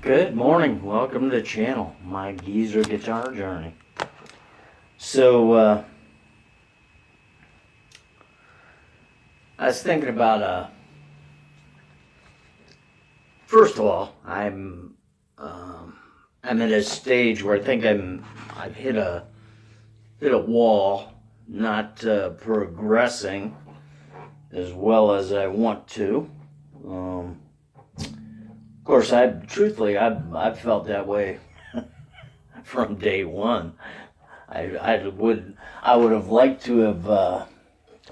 Good morning. Welcome to the channel, My Geezer Guitar Journey. So, I was thinking about, first of all, I'm at a stage where I think I've hit a wall, not progressing as well as I want to. Of course, I've felt that way from day one. I would have liked to have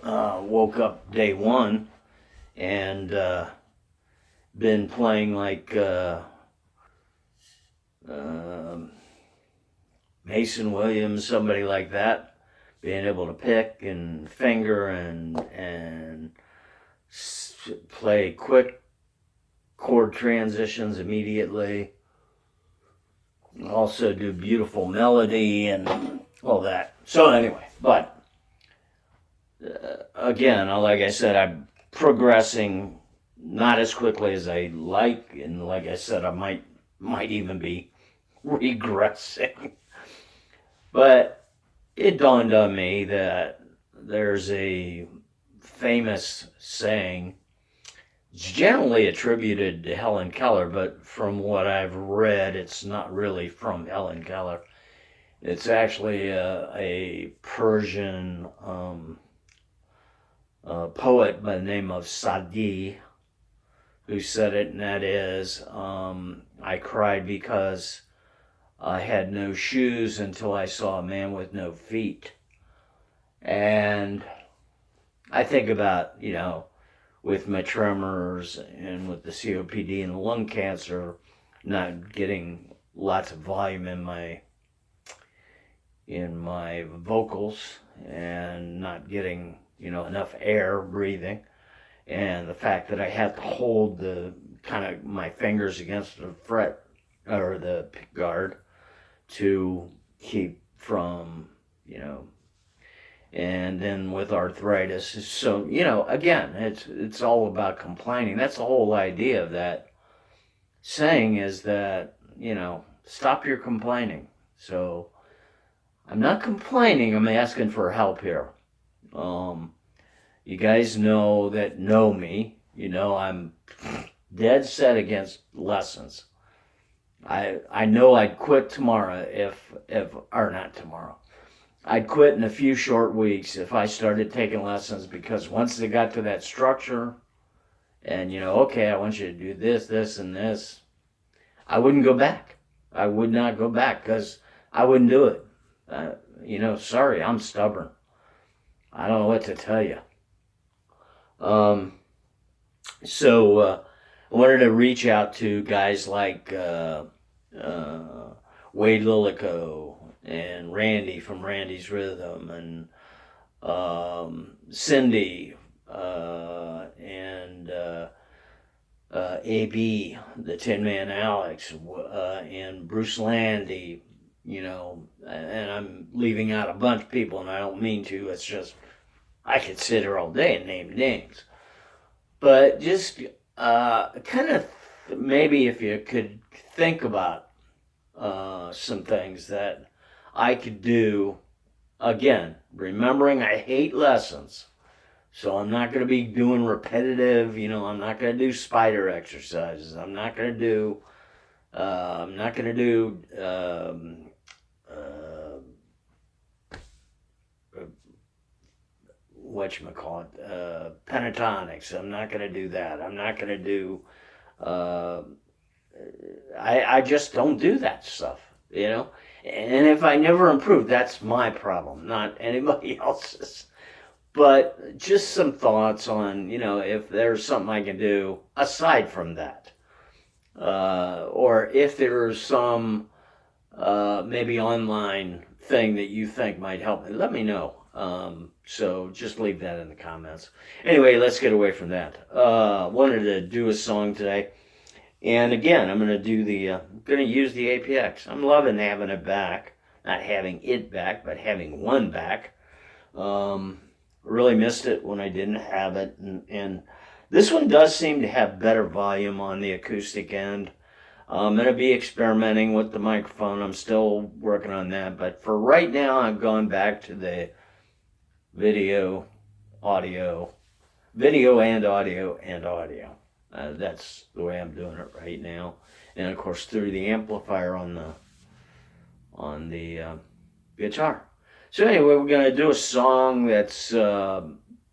woke up day one and been playing like Mason Williams, somebody like that, being able to pick and finger and play quick chord transitions immediately. Also do beautiful melody and all that. So anyway, but again, like I said, I'm progressing not as quickly as I like, and like I said, I might even be regressing. But it dawned on me that there's a famous saying. It's generally attributed to Helen Keller, but from what I've read, it's not really from Helen Keller. It's actually a Persian poet by the name of Sadi who said it, and that is, I cried because I had no shoes until I saw a man with no feet. And I think about, with my tremors and with the COPD and the lung cancer, not getting lots of volume in my vocals and not getting, enough air breathing, and the fact that I had to hold my fingers against the fret or the pick guard to keep from, and then with arthritis. So, again, it's all about complaining. That's the whole idea of that saying, is that, stop your complaining. So I'm not complaining, I'm asking for help here. You guys know me, I'm dead set against lessons. I know I'd quit tomorrow or not tomorrow. I'd quit in a few short weeks if I started taking lessons, because once they got to that structure and, okay, I want you to do this, this, and this, I wouldn't go back. I would not go back because I wouldn't do it. Sorry, I'm stubborn. I don't know what to tell you. So I wanted to reach out to guys like Wade Lillico and Randy from Randy's Rhythm, and Cindy, and AB, the Tin Man Alex, and Bruce Landy, and I'm leaving out a bunch of people, and I don't mean to. It's just, I could sit here all day and name names. But just maybe if you could think about some things that I could do, again, remembering I hate lessons, so I'm not going to be doing repetitive, I'm not going to do spider exercises, I'm not going to do pentatonics, I'm not going to do that, I'm not going to do, I just don't do that stuff, And if I never improve, that's my problem, not anybody else's. But just some thoughts on, if there's something I can do aside from that. Or if there's some maybe online thing that you think might help me, let me know. So just leave that in the comments. Anyway, let's get away from that. Wanted to do a song today. And again, I'm going to use the APX. I'm loving having it back. Not having it back, but having one back. Really missed it when I didn't have it. And this one does seem to have better volume on the acoustic end. I'm going to be experimenting with the microphone. I'm still working on that. But for right now, I've gone back to the video and audio. That's the way I'm doing it right now. And of course, through the amplifier on the guitar. So anyway, we're going to do a song that's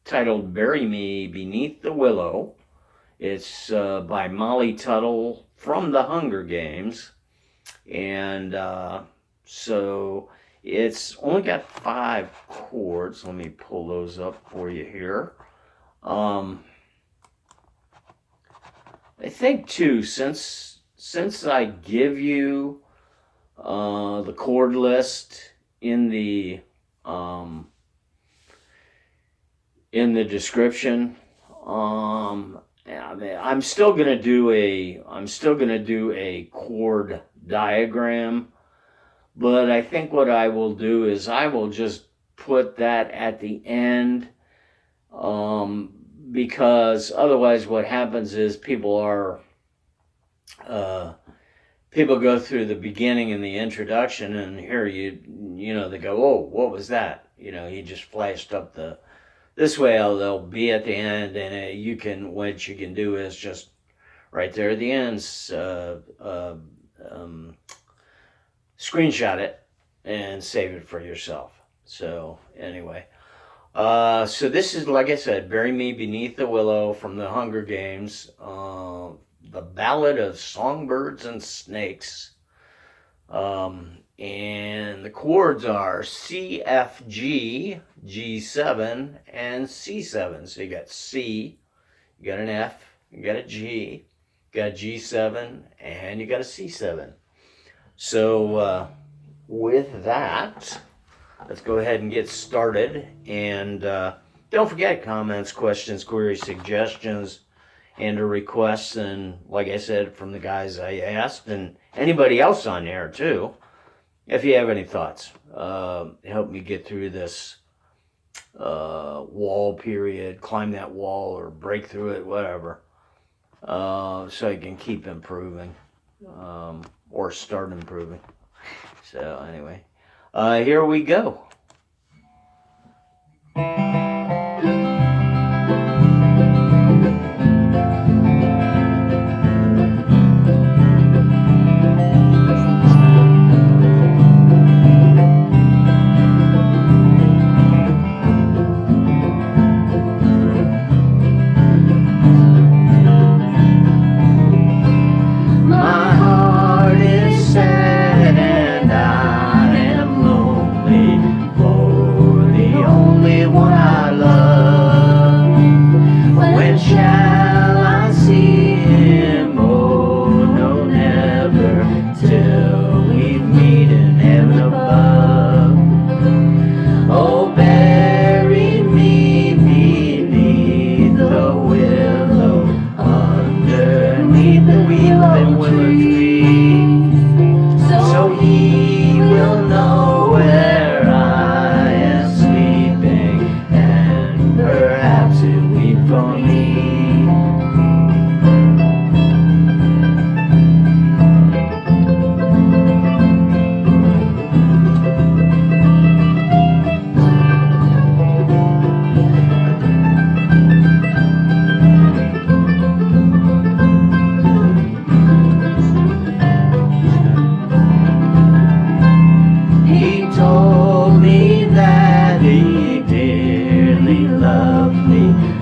titled Bury Me Beneath the Willow. It's by Molly Tuttle from the Hunger Games. And so it's only got 5 chords. Let me pull those up for you here. I think too, since I give you the chord list in the description, I'm still gonna do a chord diagram, but I think what I will do is I will just put that at the end, because otherwise what happens is people go through the beginning and the introduction, and here you know they go, oh, what was that? He just flashed up this way. They'll be at the end, and what you can do is just right there at the end, screenshot it and save it for yourself. So anyway, so this is, like I said, Bury Me Beneath the Willow from the Hunger Games, the Ballad of Songbirds and Snakes. And the chords are C, F, G, G7, and C7. So you got C, you got an F, you got a G, you got a G7, and you got a C7. So with that, let's go ahead and get started. And don't forget, comments, questions, queries, suggestions, and requests. And like I said, from the guys I asked, and anybody else on there too, if you have any thoughts, help me get through this wall period, climb that wall or break through it, whatever, so I can keep improving, or start improving. So anyway, here we go.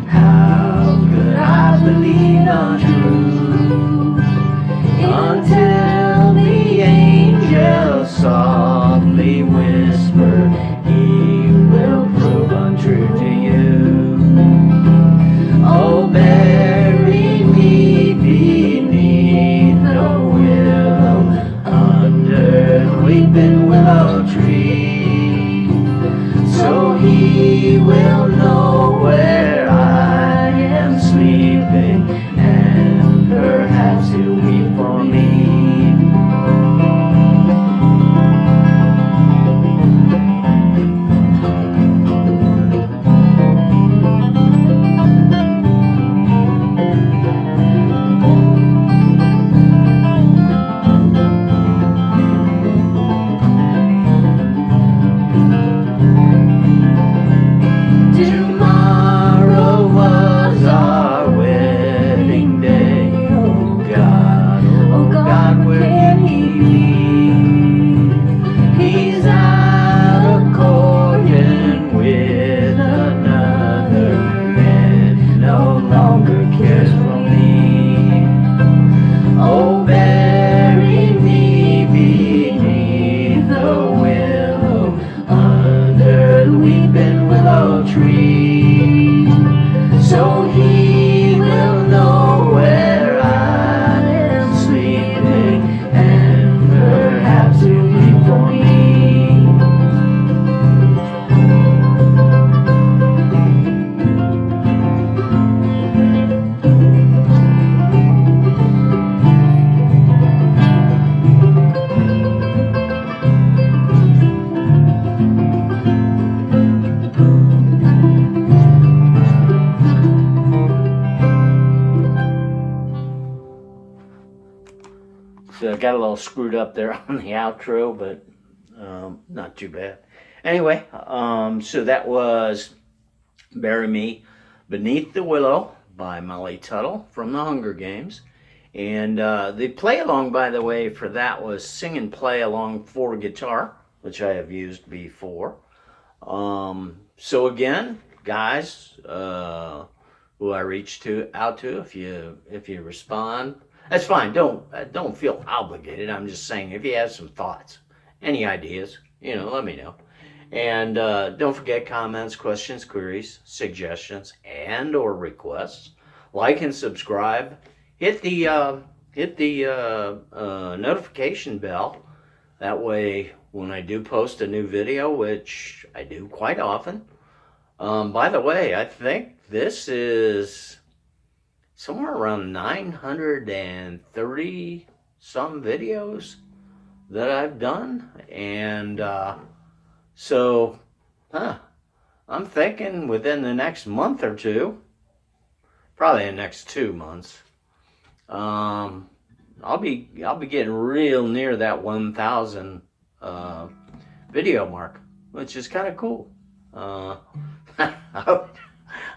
How could I believe so he will know where I am sleeping, and perhaps he'll weep for me. So I got a little screwed up there on the outro, but not too bad. Anyway, so that was Bury Me Beneath the Willow by Molly Tuttle from the Hunger Games. And the play along, by the way, for that was Sing and Play Along for Guitar, which I have used before. So again, guys, who I reached out to, if you respond, that's fine. Don't feel obligated. I'm just saying, if you have some thoughts, any ideas, let me know. And don't forget comments, questions, queries, suggestions, and or requests. Like and subscribe. Hit the notification bell. That way, when I do post a new video, which I do quite often. By the way, I think this is somewhere around 930 some videos that I've done. And so, I'm thinking within the next month or two, probably the next 2 months, I'll be getting real near that 1,000 video mark, which is kind of cool.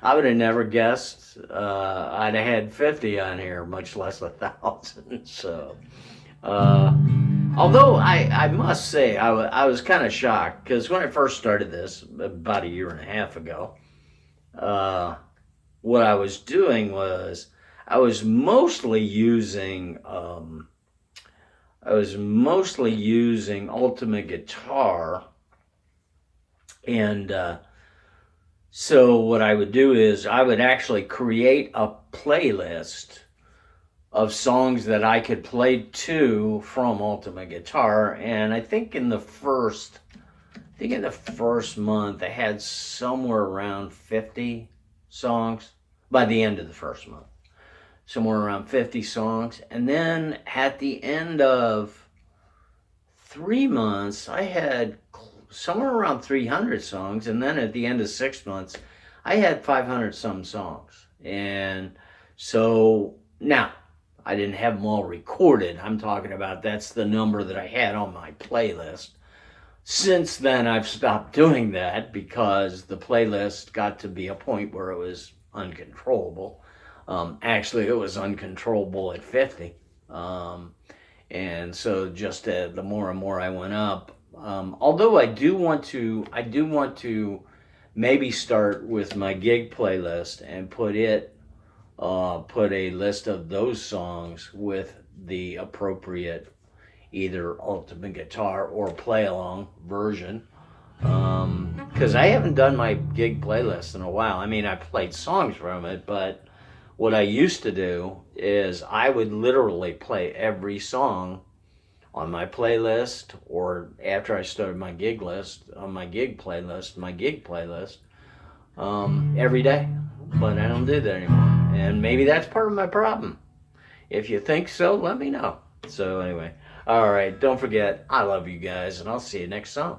I would have never guessed I'd have had 50 on here, much less 1,000. So, although I must say I was kind of shocked, because when I first started this about 1.5 years ago, what I was doing was I was mostly using Ultimate Guitar, and so what I would do is I would actually create a playlist of songs that I could play to from Ultimate Guitar, and I think in the first month I had somewhere around 50 songs. By the end of the first month, somewhere around 50 songs, and then at the end of 3 months I had somewhere around 300 songs, and then at the end of 6 months I had 500 some songs. And so now I didn't have them all recorded. I'm talking about that's the number that I had on my playlist. Since then I've stopped doing that because the playlist got to be a point where it was uncontrollable. Actually, it was uncontrollable at 50. And so just the more and more I went up, although I do want to maybe start with my gig playlist and put a list of those songs with the appropriate either Ultimate Guitar or play along version. Because I haven't done my gig playlist in a while. I mean, I played songs from it, but what I used to do is I would literally play every song on my playlist, or after I started my gig list, on my gig playlist, every day. But I don't do that anymore. And maybe that's part of my problem. If you think so, let me know. So anyway, all right, don't forget, I love you guys, and I'll see you next song.